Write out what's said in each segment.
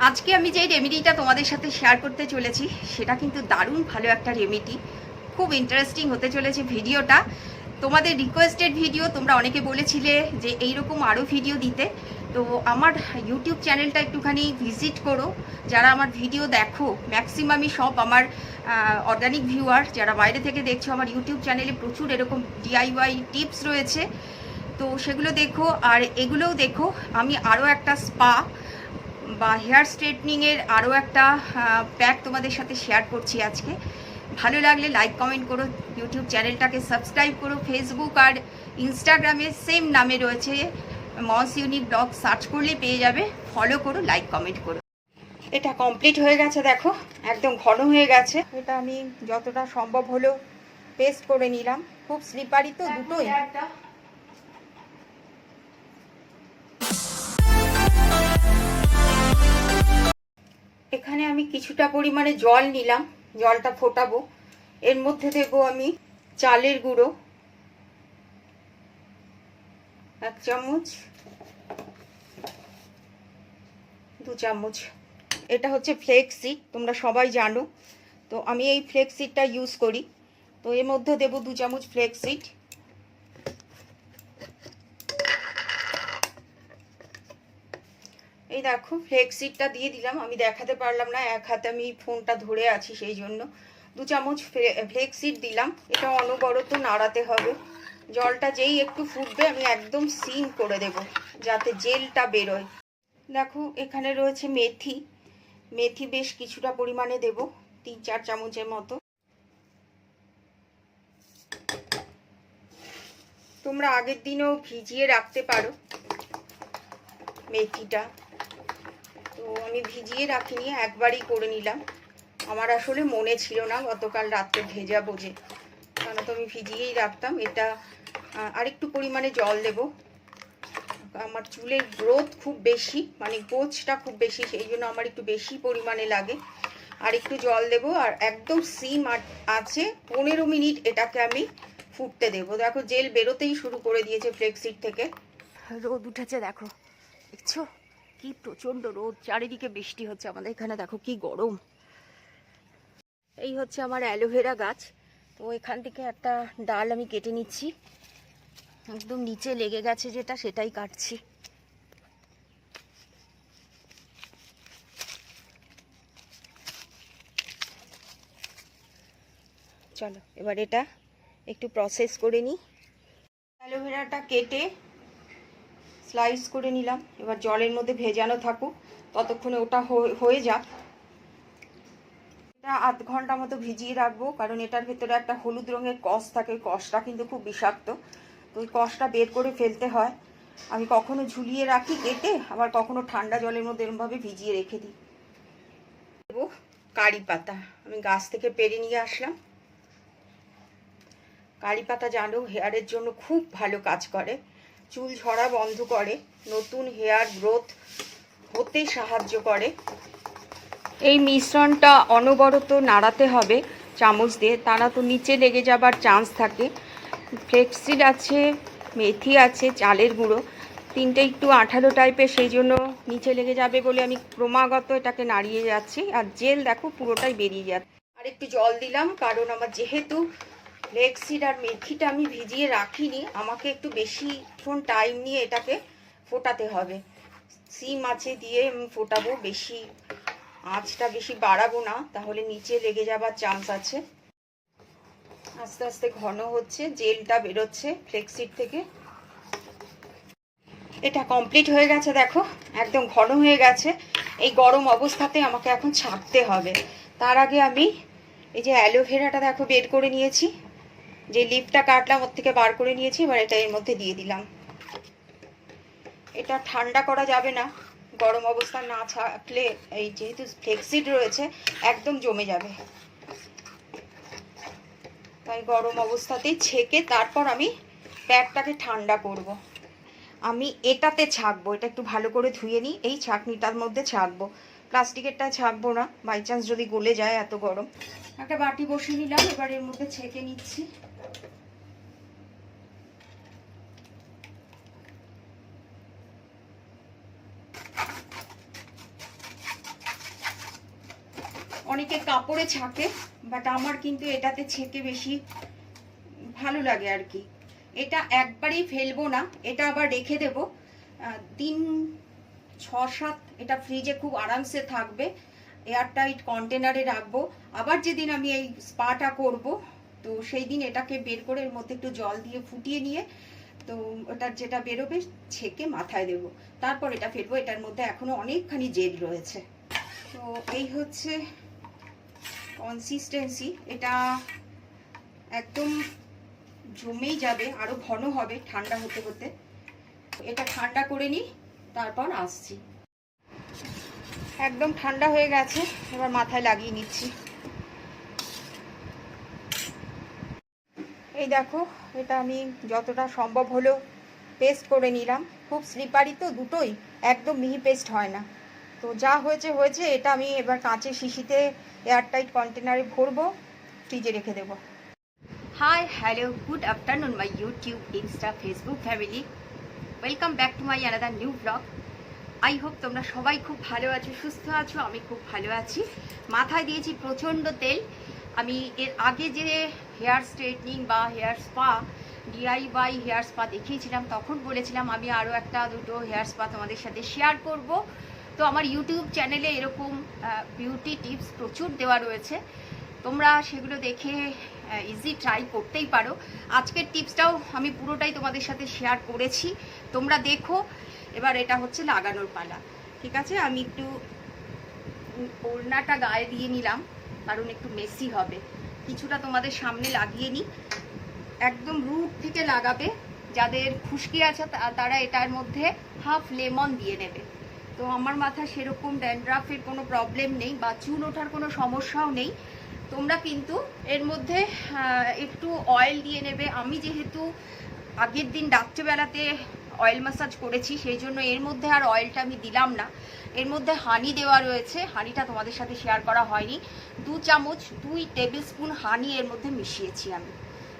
আজকে আমি যে রেমেডিটা তোমাদের সাথে শেয়ার করতে চলেছি সেটা কিন্তু দারুণ ভালো একটা রেমেডি। খুব ইন্টারেস্টিং হতে চলেছে ভিডিওটা। তোমাদের রিকোয়েস্টেড ভিডিও, তোমরা অনেকে বলেছিলে যে এইরকম আরও ভিডিও দিতে। তো আমার ইউটিউব চ্যানেলটা একটুখানি ভিজিট করো। যারা আমার ভিডিও দেখো, ম্যাক্সিমামই সব আমার অর্গানিক ভিউয়ার। যারা বাইরে থেকে দেখছো, আমার ইউটিউব চ্যানেলে প্রচুর এরকম ডিআইওয়াই টিপস রয়েছে, তো সেগুলো দেখো। আর এগুলোও দেখো, আমি আরও একটা স্পা বা হেয়ার স্ট্রেটনিংয়ের আরও একটা প্যাক তোমাদের সাথে শেয়ার করছি আজকে। ভালো লাগলে লাইক কমেন্ট করো, ইউটিউব চ্যানেলটাকে সাবস্ক্রাইব করো। ফেসবুক আর ইনস্টাগ্রামে সেম নামে রয়েছে, মস ইউনিক ব্লগ সার্চ করলেই পেয়ে যাবে। ফলো করো, লাইক কমেন্ট করো। এটা কমপ্লিট হয়ে গেছে, দেখো একদম ঘন হয়ে গেছে। এটা আমি যতটা সম্ভব হলো পেস্ট করে নিলাম। খুব স্লিপারি তো দুটোই। এখানে আমি কিছুটা পরিমাণে জল নিলাম, জলটা ফোটাবো। এর মধ্যে দেবো আমি চালের গুঁড়ো 1 চামচ, 2 চামচ। এটা হচ্ছে ফ্লেক্স সিড, তোমরা সবাই জানো। তো আমি এই ফ্লেক্স সিডটা ইউজ করি। তো এর মধ্যে দেবো 2 চামচ ফ্লেক্স সিড। এই দেখো ফ্লেক্স সিডটা দিয়ে দিলাম। আমি দেখাতে পারলাম না, এক হাতে আমি ফোনটা ধরে আছি, সেই জন্য 2 চামচ ফ্লেক্স সিড দিলাম। এটা অনবরত নাড়াতে হবে। জলটা যেই একটু ফুটবে আমি একদম সিম করে দেব, যাতে জেলটা বেরোয়। দেখো এখানে রয়েছে মেথি। মেথি বেশ কিছুটা পরিমাণে দেব, 3-4 চামচের মতো। তোমরা আগের দিনও ভিজিয়ে রাখতে পারো মেথিটা। তো আমি ভিজিয়ে রাখিনি, একবারই করে নিলাম। আমার আসলে মনে ছিল না গতকাল রাত্রে ভেজাবো যে, কেন তো আমি ভিজিয়েই রাখতাম। এটা আরেকটু পরিমাণে জল দেব। আমার চুলের গ্রোথ খুব বেশি, মানে গোছটা খুব বেশি, সেই জন্য আমার একটু বেশি পরিমাণে লাগে। আর একটু জল দেব, আর একদম সিম আছে 15 মিনিট এটাকে আমি ফুটতে দেব। দেখো জেল বেরোতেই শুরু করে দিয়েছে ফ্লেক্সিড থেকে। রোদ উঠেছে, দেখো দেখছো কি প্রচণ্ড রোদ, চারিদিকে বৃষ্টি হচ্ছে। আমাদের এখানে দেখো কি গরম। এই হচ্ছে আমার অ্যালোভেরা গাছ। তো এখান থেকে একটা ডাল আমি কেটে নিচ্ছি, একদম নিচে লেগে গেছে যেটা, সেটাই কাটছি। চলো এবার এটা একটু প্রসেস করে নিই। অ্যালোভেরাটা কেটে স্লাইস করে নিলাম। এবার জলের মধ্যে ভেজানো থাকুক, ততক্ষণে ওটা হয়ে যাক। এটা আধ ঘন্টা মতো ভিজিয়ে রাখবো, কারণ এটার ভেতরে একটা হলুদ রঙের কষ থাকে। কষটা কিন্তু খুব বিষাক্ত, তো ওই কষটা বের করে ফেলতে হয়। আমি কখনো ঝুলিয়ে রাখি কেটে, আবার কখনো ঠান্ডা জলের মধ্যে এরমভাবে ভিজিয়ে রেখে দিই। দেবো কারি পাতা, আমি গাছ থেকে পেরে নিয়ে আসলাম। কারি পাতা জানো হেয়ারের জন্য খুব ভালো কাজ করে, চুল ঝরা বন্ধ করে, নতুন হেয়ার গ্রোথ হতে সাহায্য করে। এই মিশ্রণটা অনবরত নাড়াতে হবে চামচ দিয়ে, তারা তো নিচে লেগে যাবার চান্স থাকে। ফ্লেক্সিড আছে, মেথি আছে, চালের গুঁড়ো, তিনটে একটু আঠালো টাইপের, সেই জন্য নিচে লেগে যাবে বলে আমি ক্রমাগত এটাকে নাড়িয়ে যাচ্ছি। আর জেল দেখো পুরোটাই বেরিয়ে যাচ্ছে। আর একটু জল দিলাম, কারণ আমার যেহেতু ফ্লেক্সিড আর মেথিটা আমি ভিজিয়ে রাখিনি, আমাকে একটু বেশিক্ষণ টাইম নিয়ে এটাকে ফোটাতে হবে। সিম আছে দিয়ে আমি ফোটাবো, বেশি আঁচটা বেশি বাড়াবো না, তাহলে নিচে লেগে যাবার চান্স আছে। আস্তে আস্তে ঘন হচ্ছে, জেলটা বেরোচ্ছে ফ্লেক্সিড থেকে। এটা কমপ্লিট হয়ে গেছে, দেখো একদম ঘন হয়ে গেছে। এই গরম অবস্থাতে আমাকে এখন ছাঁকতে হবে। তার আগে আমি এই যে অ্যালোভেরাটা দেখো বের করে নিয়েছি, যে লিফটা কাটলাম ওর থেকে বার করে নিয়েছি। এবার এটা এর মধ্যে দিয়ে দিলাম। এটা ঠান্ডা করা যাবে না, গরম অবস্থা না ছাকলে এই যেহেতু ফ্লেক্সিড রয়েছে একদম জমে যাবে, তাই গরম অবস্থাতেই ছেঁকে তারপর আমি প্যাকটাকে ঠান্ডা করব। আমি এটাতে ছাঁকবো, এটা একটু ভালো করে ধুয়ে নিই, এই ছাঁকনিটার মধ্যে ছাঁকবো, প্লাস্টিকেরটা ছাঁকবো না, বাই চান্স যদি গলে যায় এত গরম। একটা বাটি বসিয়ে নিলাম, এবার এর মধ্যে ছেঁকে নিচ্ছি। অনেকে কাপড়ে ছাকে, বাট আমার কিন্তু এটাতে ছেঁকে বেশি ভালো লাগে আর কি। এটা একবারেই ফেলবো না, এটা আবার রেখে দেবো 3-6-7, এটা ফ্রিজে খুব আরামসে থাকবে, এয়ারটাইট কন্টেনারে রাখবো। আবার যেদিন আমি এই স্পাটা করব, তো সেই দিন এটাকে বের করে এর মধ্যে একটু জল দিয়ে ফুটিয়ে নিয়ে, তো ওটার যেটা বেরোবে ছেঁকে মাথায় দেবো, তারপর এটা ফেলবো। এটার মধ্যে এখনো অনেকখানি জেল রয়েছে। তো এই হচ্ছে কনসিস্টেন্সি, এটা একদম জমেই যাবে, আরো ঘন হবে ঠান্ডা হতে হতে। এটা ঠান্ডা করে নিই, তারপর আসছি। একদম ঠান্ডা হয়ে গেছে, এবার মাথায় লাগিয়ে নিচ্ছি। এই দেখো, এটা আমি যতটা সম্ভব হলো পেস্ট করে নিলাম। খুব স্লিপারি তো দুটোই, একদম মিহি পেস্ট হয় না। তো যা হয়েছে হয়েছে, এটা আমি এবার কাঁচের শিশিতে এয়ারটাইট কন্টেনারে ভরবো, ফ্রিজে রেখে দেবো। Hi hello good afternoon my YouTube, Insta, Facebook family, welcome back to my another new blog. I hope তোমরা সবাই খুব ভালো আছো, সুস্থ আছো। আমি খুব ভালো আছি। মাথায় দিয়েছি প্রচণ্ড তেল। আমি এর আগে যে হেয়ার স্ট্রেটনিং বা hair spa, DIY hair spa দেখিয়েছিলাম, তখন বলেছিলাম আমি আরও 1-2 হেয়ার স্পা তোমাদের সাথে শেয়ার করব। তো আমার ইউটিউব চ্যানেলে এরকম বিউটি টিপস প্রচুর দেওয়া রয়েছে, তোমরা সেগুলো দেখে ইজি ট্রাই করতেই পারো। আজকের টিপসটাও আমি পুরোটাই তোমাদের সাথে শেয়ার করেছি, তোমরা দেখো। এবার এটা হচ্ছে লাগানোর পালা, ঠিক আছে? আমি একটু ওড়নাটা গায়ে দিয়ে নিলাম, কারণ একটু মেসি হবে। কিছুটা তোমাদের সামনে লাগিয়ে নিই। একদম রুট থেকে লাগাবে। যাদের খুশকি আছে তারা এটার মধ্যে হাফ লেমন দিয়ে নেবে। তো আমার মাথা সেরকম ড্যান্ড্রাফের কোনো প্রবলেম নেই বা চুল ওঠার কোনো সমস্যাও নেই। তোমরা কিন্তু এর মধ্যে একটু অয়েল দিয়ে নেবে। আমি যেহেতু আগের দিন রাত্রেবেলাতে অয়েল ম্যাসাজ করেছি, সেই জন্য এর মধ্যে আর অয়েলটা আমি দিলাম না। এর মধ্যে হানি দেওয়া রয়েছে, হানিটা তোমাদের সাথে শেয়ার করা হয়নি। 2 টেবিল স্পুন হানি এর মধ্যে মিশিয়েছি আমি,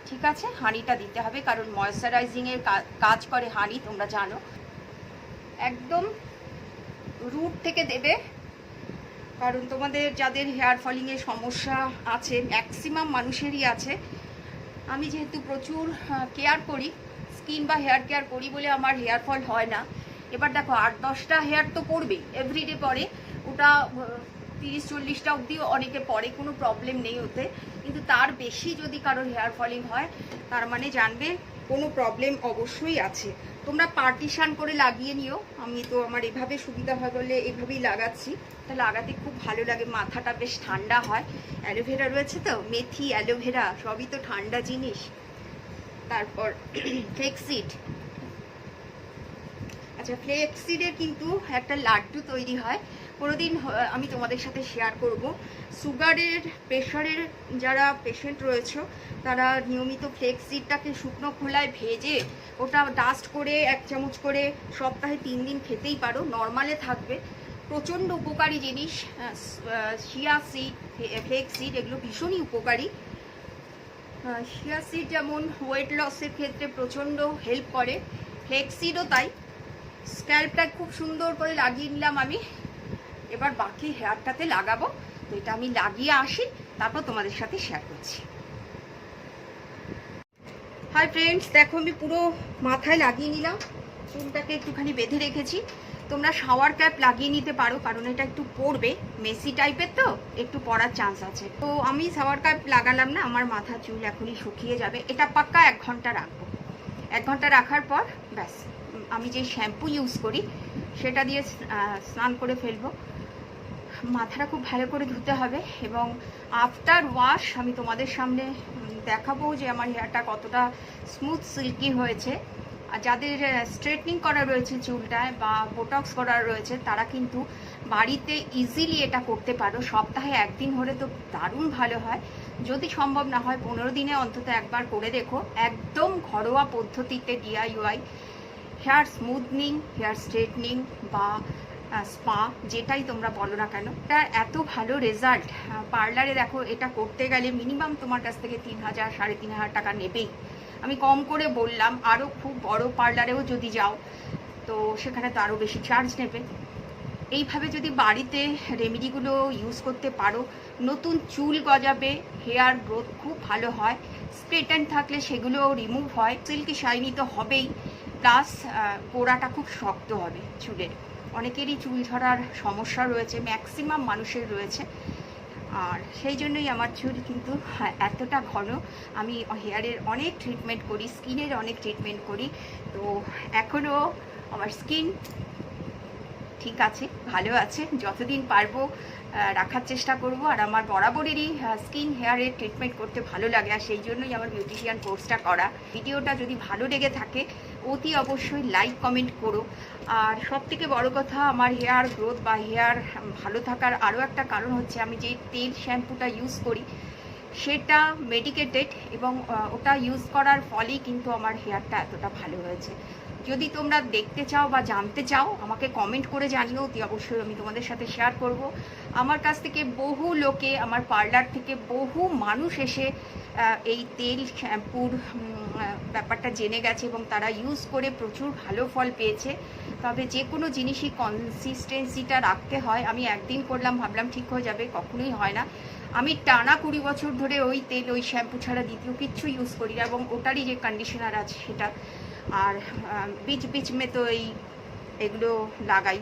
ঠিক আছে? হানিটা দিতে হবে, কারণ ময়শ্চারাইজিংয়ের কাজ করে হানি, তোমরা জানো। একদম রুট থেকে দেবে, কারণ তোমাদের যাদের হেয়ার ফলিংয়ের সমস্যা আছে, ম্যাক্সিমাম মানুষেরই আছে। আমি যেহেতু প্রচুর কেয়ার করি, স্কিন বা হেয়ার কেয়ার করি বলে আমার হেয়ার ফল হয় না। এবার দেখো, 8-10টা হেয়ার তো পড়বেই, এভরিডে পরে। ওটা 30-40টা অবধিও অনেকে পরে, কোনো প্রবলেম নেই ওতে। কিন্তু তার বেশি যদি কারোর হেয়ার ফলিং হয়, তার মানে জানবে কোনো প্রবলেম অবশ্যই আছে। তোমরা পার্টিশান করে লাগিয়ে নিও। আমি তো আমার এভাবে সুবিধা হয় বলে এভাবেই লাগাচ্ছি। তা লাগাতে খুব ভালো লাগে, মাথাটা বেশ ঠান্ডা হয়। অ্যালোভেরা রয়েছে তো, মেথি, অ্যালোভেরা সবই তো ঠান্ডা জিনিস। তারপর ফ্লেক্সিড, আচ্ছা ফ্লেক্সিডের কিন্তু একটা লাড্ডু তৈরি হয়, কোনোদিন আমি তোমাদের সাথে শেয়ার করব। সুগারের, প্রেশারের যারা পেশেন্ট রয়েছে, তারা নিয়মিত ফ্লেক্সিডটাকে শুকনো খোলায় ভেজে ওটা ডাস্ট করে 1 চামচ করে সপ্তাহে 3 দিন খেতেই পারো, নর্মালে থাকবে। প্রচণ্ড উপকারী জিনিস। শিয়া সিড, ফ্লেক্সিড, এগুলো ভীষণই উপকারী। শিয়া সিড যেমন ওয়েট লসের ক্ষেত্রে প্রচণ্ড হেল্প করে, ফ্লেক্সিডও তাই। স্ক্যাল্পটা খুব সুন্দর করে লাগিয়ে নিলাম আমি। এবার বাকি হেয়ারটাতে লাগাবো। তো এটা আমি লাগিয়ে আসি, তারপর তোমাদের সাথে শেয়ার করছি। হাই ফ্রেন্ডস, দেখো আমি পুরো মাথায় লাগিয়ে নিলাম। চুলটাকে একটুখানি বেঁধে রেখেছি। তোমরা শাওয়ার ক্যাপ লাগিয়ে নিতে পারো, কারণ এটা একটু পড়বে, মেসি টাইপের তো, একটু পড়ার চান্স আছে। তো আমি শাওয়ার ক্যাপ লাগালাম না, আমার মাথা চুল এখনই শুকিয়ে যাবে। এটা পাক্কা 1 ঘন্টা রাখবো। 1 ঘন্টা রাখার পর ব্যাস, আমি যে শ্যাম্পু ইউজ করি সেটা দিয়ে স্নান করে ফেলবো। মাথাটা খুব ভালো করে ধুতে হবে, এবং আফটার ওয়াশ আমি তোমাদের সামনে দেখাবো যে আমার হেয়ারটা কতটা স্মুথ সিল্কি হয়েছে। আর যাদের স্ট্রেটনিং করা রয়েছে চুলটায় বা বোটক্স করা রয়েছে, তারা কিন্তু বাড়িতে ইজিলি এটা করতে পারো। সপ্তাহে 1 দিন হলে তো দারুণ ভালো হয়। যদি সম্ভব না হয় 15 দিনে অন্তত একবার করে দেখো। একদম ঘরোয়া পদ্ধতিতে DIY hair smoothening, hair straightening বা স্পা, যেটাই তোমরা বলো না কেন, তার এত ভালো রেজাল্ট। পার্লারে দেখো, এটা করতে গেলে মিনিমাম তোমার কাছ থেকে 3,000-3,500 টাকা নেবেই। আমি কম করে বললাম, আরও খুব বড় পার্লারেও যদি যাও তো সেখানে তো আরও বেশি চার্জ নেবে। এইভাবে যদি বাড়িতে রেমেডিগুলো ইউজ করতে পারো, নতুন চুল গজাবে, হেয়ার গ্রোথ খুব ভালো হয়, স্ট্রেটেন থাকলে সেগুলো রিমুভ হয়, সিল্কি শাইনি তো হবেই, প্লাস গোড়াটা খুব শক্ত হবে চুলের। অনেকেরই চুল ঝরার সমস্যা রয়েছে, ম্যাক্সিমাম মানুষের রয়েছে, আর সেই জন্যই আমার চুল কিন্তু এতটা ঘন। আমি হেয়ারের অনেক ট্রিটমেন্ট করি, স্কিনের অনেক ট্রিটমেন্ট করি, তো এখনও আমার স্কিন ঠিক আছে, ভালো আছে, যতদিন পারবো রাখার চেষ্টা করব। আর আমার বরাবরেরই স্কিন হেয়ারের ট্রিটমেন্ট করতে ভালো লাগে, আর সেই জন্যই আমার বিউটিশিয়ান কোর্সটা করা। ভিডিওটা যদি ভালো লেগে থাকে অতি অবশ্যই লাইক কমেন্ট করো। আর সবথেকে বড় কথা, আমার হেয়ার গ্রোথ বা হেয়ার ভালো থাকার আরও একটা কারণ হচ্ছে আমি যে তেল শ্যাম্পুটা ইউজ করি সেটা মেডিকেটেড, এবং ওটা ইউজ করার ফলেই কিন্তু আমার হেয়ারটা এতটা ভালো হয়েছে। যদি তোমরা দেখতে চাও বা জানতে চাও আমাকে কমেন্ট করে জানিও, অতি অবশ্যই আমি তোমাদের সাথে শেয়ার করব। আমার কাছ থেকে বহু লোকে, আমার পার্লার থেকে বহু মানুষ এসে এই তেল শ্যাম্পুর ব্যাপারটা জেনে গেছে এবং তারা ইউজ করে প্রচুর ভালো ফল পেয়েছে। তবে যে কোনো জিনিসই কনসিস্টেন্সিটা রাখতে হয়। আমি একদিন করলাম ভাবলাম ঠিক হয়ে যাবে, কখনোই হয় না। আমি টানা 20 বছর ধরে ওই তেল, ওই শ্যাম্পু ছাড়া দ্বিতীয় কিচ্ছু ইউজ করি না, এবং ওটারই যে কন্ডিশনার আছে সেটা, আর বিচ মে তো এগুলো লাগাই।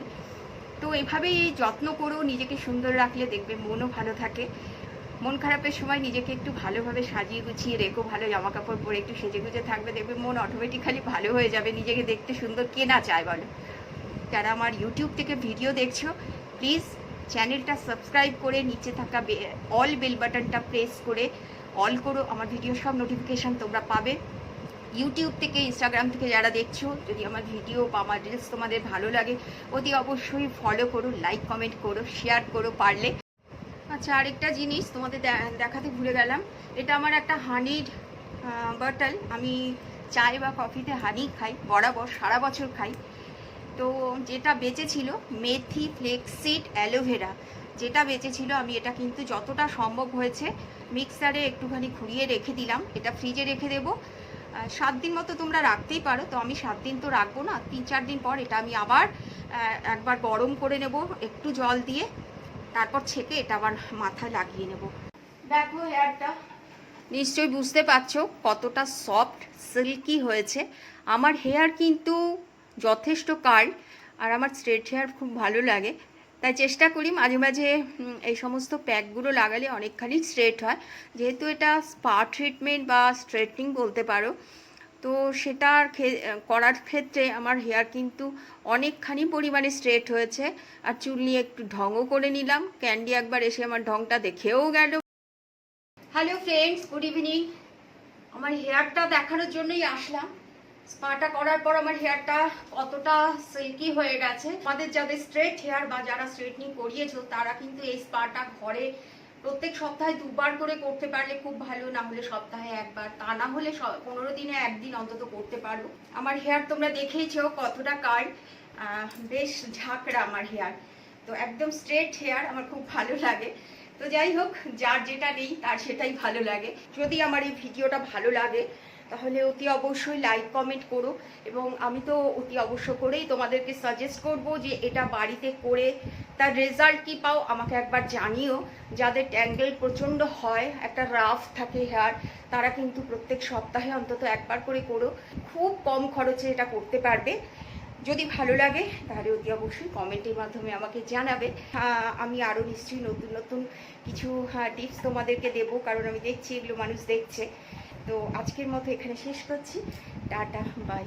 তো এভাবেই যত্ন করো, নিজেকে সুন্দর রাখলে দেখবে মনও ভালো থাকে। মন খারাপের সময় নিজেকে একটু ভালোভাবে সাজিয়ে গুছিয়ে রেখো, ভালো জামা কাপড় পরে একটু সেজে গুজে থাকবে, দেখবে মন অটোমেটিক্যালি ভালো হয়ে যাবে। নিজেকে দেখতে সুন্দর কে না চায় বলো? যারা আমার ইউটিউব থেকে ভিডিও দেখছো প্লিজ চ্যানেলটা সাবস্ক্রাইব করে নিচে থাকা অল বেল বাটনটা প্রেস করে অল করো, আমার ভিডিও সব নোটিফিকেশান তোমরা পাবে। ইউটিউব থেকে, ইনস্টাগ্রাম থেকে যারা দেখছো, যদি আমার ভিডিও বা আমার রিলস তোমাদের ভালো লাগে অতি অবশ্যই ফলো করো, লাইক কমেন্ট করো, শেয়ার করো পারলে। আচ্ছা, আরেকটা জিনিস তোমাদের দেখাতে ভুলে গেলাম, এটা আমার একটা হানির বটল। আমি চায় বা কফিতে হানি খাই, বরাবর সারা বছর খাই। তো যেটা বেঁচে ছিল মেথি, ফ্লেক্সিড, অ্যালোভেরা, যেটা বেঁচে ছিল আমি এটা কিন্তু যতটা সম্ভব হয়েছে মিক্সারে একটুখানি ঘুরিয়ে রেখে দিলাম। এটা ফ্রিজে রেখে দেবো 7 দিন মতো, তোমরা রাখতেই পারো। তো আমি 7 দিন তো রাখবো না, 3-4 দিন পর এটা আমি আবার একবার গরম করে নেব একটু জল দিয়ে, তারপর ছেঁকে এটা আবার মাথায় লাগিয়ে নেব। দেখো হেয়ারটা নিশ্চয়ই বুঝতে পারছো কতটা সফট সিল্কি হয়েছে। আমার হেয়ার কিন্তু যথেষ্ট কার্ল, আর আমার স্ট্রেট হেয়ার খুব ভালো লাগে, তাই চেষ্টা করি মাঝে মাঝে এই সমস্ত প্যাকগুলো লাগালে অনেকখানি স্ট্রেট হয়। যেহেতু এটা স্পা ট্রিটমেন্ট বা স্ট্রেটনিং বলতে পারো, তো সেটার করার ক্ষেত্রে আমার হেয়ার কিন্তু অনেকখানি পরিমাণে স্ট্রেট হয়েছে। আর চুল নিয়ে একটু ঢঙও করে নিলাম, ক্যান্ডি একবার এসে আমার ঢংটা দেখেও গেল। Hello friends, good evening. আমার হেয়ারটা দেখানোর জন্যই আসলাম। স্পাটা করার পর আমার হেয়ারটা কতটা সিল্কি হয়ে গেছে। আমাদের যাদের স্ট্রেট হেয়ার বা যারা স্ট্রেটনিং করিয়েছো তারা কিন্তু এই স্পাটা ঘরে প্রত্যেক সপ্তাহে 2বার করে করতে পারলে খুব ভালো, না হলে সপ্তাহে 1বার, তা না হলে 15 দিনে 1 দিন অন্তত করতে পারো। আমার হেয়ার তোমরা দেখেইছো কতটা কার্ল, বেশ ঝাঁকড়া আমার হেয়ার, তো একদম স্ট্রেট হেয়ার, আমার খুব ভালো লাগে। তো যাই হোক, যার যেটা নেই তার সেটাই ভালো লাগে। যদি আমার এই ভিডিওটা ভালো লাগে তাহলে অতি অবশ্যই লাইক কমেন্ট করো, এবং আমি তো অতি অবশ্য করেই তোমাদেরকে সাজেস্ট করব যে এটা বাড়িতে করে তার রেজাল্ট কি পাও আমাকে একবার জানিও। যাদের ট্যাঙ্গেল প্রচণ্ড হয়, একটা রাফ থাকে হেয়ার, তারা কিন্তু প্রত্যেক সপ্তাহে অন্তত 1বার করে করো, খুব কম খরচে এটা করতে পারবে। যদি ভালো লাগে তাহলে অতি অবশ্যই কমেন্টের মাধ্যমে আমাকে জানাবে। আমি আরও নিশ্চয়ই নতুন নতুন কিছু টিপস তোমাদেরকে দেবো, কারণ আমি দেখছি এগুলো মানুষ দেখছে। তো আজকের মতো এখানে শেষ করছি, টাটা, বাই।